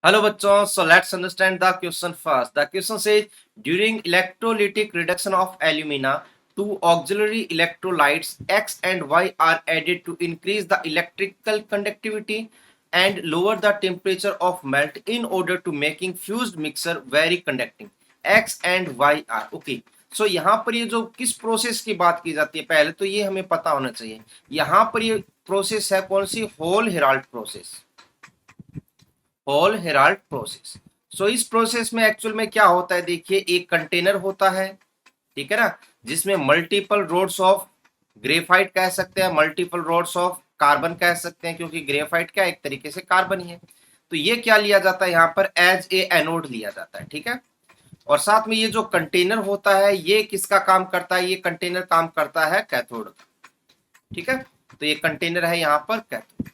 Hello bachon, so let's understand the question first. The question says during electrolytic reduction of alumina, two auxiliary electrolytes X and Y are added to increase the electrical conductivity and lower the temperature of melt in order to making fused mixture very conducting. X and Y are okay. सो यहाँ पर ये जो किस process की बात की जाती है, पहले तो ये हमें पता होना चाहिए। यहाँ पर ये प्रोसेस है कौन सी? Hall Heroult process. Hall Heroult process. So इस प्रोसेस में एक्चुअल में क्या होता है, देखिए एक कंटेनर होता है, ठीक है ना, जिसमें मल्टीपल रोड्स ऑफ ग्रेफाइट कह सकते हैं, मल्टीपल रोड्स ऑफ कार्बन कह सकते हैं, क्योंकि ग्रेफाइट क्या एक तरीके से कार्बन ही है। तो ये क्या लिया जाता है यहाँ पर? एज ए एनोड लिया जाता है, ठीक है। और साथ में ये जो कंटेनर होता है ये किसका काम करता है? ये कंटेनर काम करता है कैथोड का, ठीक है। तो ये कंटेनर है यहाँ पर कैथोड।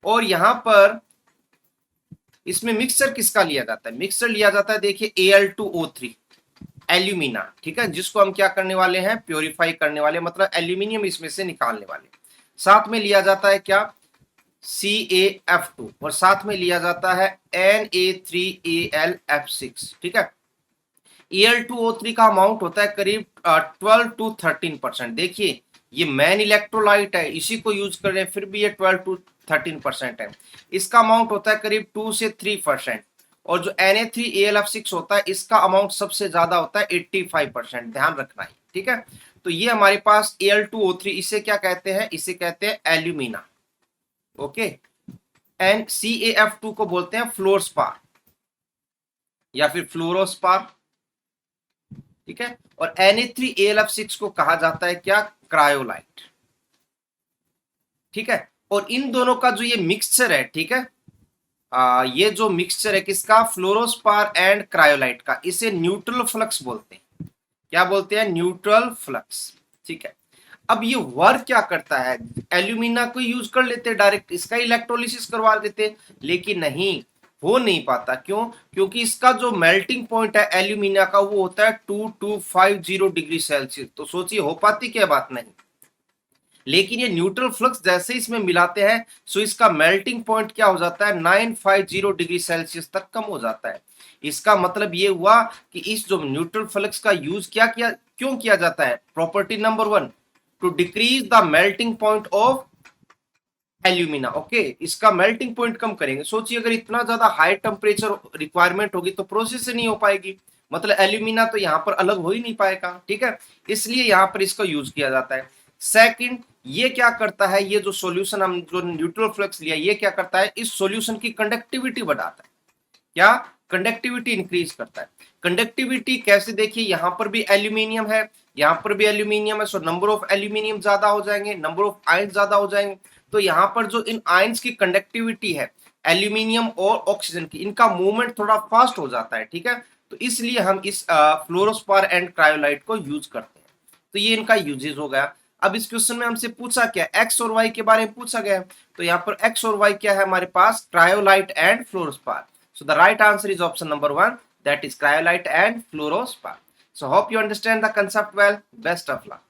और यहाँ पर इसमें मिक्सचर किसका लिया जाता है? मिक्सचर लिया जाता है, देखिए Al2O3 एल्यूमिना, ठीक है, जिसको हम क्या करने वाले हैं? प्योरीफाई करने वाले, मतलब एल्यूमिनियम इसमें से निकालने वाले। साथ में लिया जाता है क्या? CaF2 और साथ में लिया जाता है Na3Al(F6), ठीक है। Al2O3 का अमाउंट होता है करीब 12 to 13%। देखिए ये मेन इलेक्ट्रोलाइट है, इसी को यूज कर रहे हैं, फिर भी ये 12 to 13% है। इसका अमाउंट होता है करीब 2 से 3%। और जो Na3Al(F6) होता है इसका अमाउंट सबसे ज्यादा होता है 85%, ध्यान रखना है, ठीक है। तो ये हमारे पास Al2O3, इसे क्या कहते हैं? इसे कहते हैं एल्यूमिना, ओके। एंड CaF2 को बोलते हैं फ्लोरस्पार या फिर फ्लोरोस्पार, ठीक है। और Na3Al(F6) को कहा जाता है क्या? क्रायोलाइट, ठीक है। और इन दोनों का जो ये मिक्सचर है, ठीक है, ये जो मिक्सचर है किसका? फ्लोरोस्पार एंड क्रायोलाइट का, इसे न्यूट्रल फ्लक्स बोलते हैं। क्या बोलते हैं? न्यूट्रल फ्लक्स, ठीक है। अब ये वर्क क्या करता है? एल्यूमिना को यूज कर लेते डायरेक्ट, इसका इलेक्ट्रोलिसिस करवा देते, लेकिन नहीं हो नहीं पाता। क्यों? क्योंकि इसका जो मेल्टिंग पॉइंट है एल्यूमिना का वो होता है 2250 डिग्री सेल्सियस। तो सोचिए हो पाती क्या? बात नहीं। लेकिन ये न्यूट्रल फ्लक्स जैसे इसमें मिलाते हैं सो इसका मेल्टिंग पॉइंट क्या हो जाता है? 950 डिग्री सेल्सियस तक कम हो जाता है। इसका मतलब ये हुआ कि इस जो न्यूट्रल फ्लक्स का यूज क्यों किया जाता है? Property number 1, to decrease the melting point of alumina, okay. इसका मेल्टिंग पॉइंट कम करेंगे। सोचिए अगर इतना ज्यादा हाई टेम्परेचर रिक्वायरमेंट होगी तो प्रोसेस से नहीं हो पाएगी, मतलब एल्यूमिना तो यहाँ पर अलग हो ही नहीं पाएगा, ठीक है। इसलिए यहाँ पर इसका यूज किया जाता है। सेकंड, ये क्या करता है? ये जो सॉल्यूशन हम जो न्यूट्रल फ्लक्स लिया ये क्या करता है? इस सॉल्यूशन की कंडक्टिविटी बढ़ाता है। क्या? कंडक्टिविटी इंक्रीज करता है। कंडक्टिविटी कैसे? देखिए यहाँ पर भी एल्यूमिनियम है, यहाँ पर भी एल्यूमिनियम है, सो नंबर ऑफ एल्यूमिनियम ज्यादा हो जाएंगे, नंबर ऑफ आयंस ज्यादा हो जाएंगे। तो यहाँ पर जो इन आयंस की कंडक्टिविटी है एल्यूमिनियम और ऑक्सीजन की, इनका मूवमेंट थोड़ा फास्ट हो जाता है, ठीक है। तो इसलिए हम इस फ्लोरोस्पार एंड क्रायोलाइट को यूज करते हैं। तो ये इनका यूजेज हो गया। अब इस क्वेश्चन में हमसे पूछा क्या? एक्स और वाई के बारे में पूछा गया है। तो यहाँ पर एक्स और वाई क्या है हमारे पास? Cryolite and fluorspar. So the right answer is option number 1, that is cryolite and fluorospar. So hope you understand the concept well. Best of luck.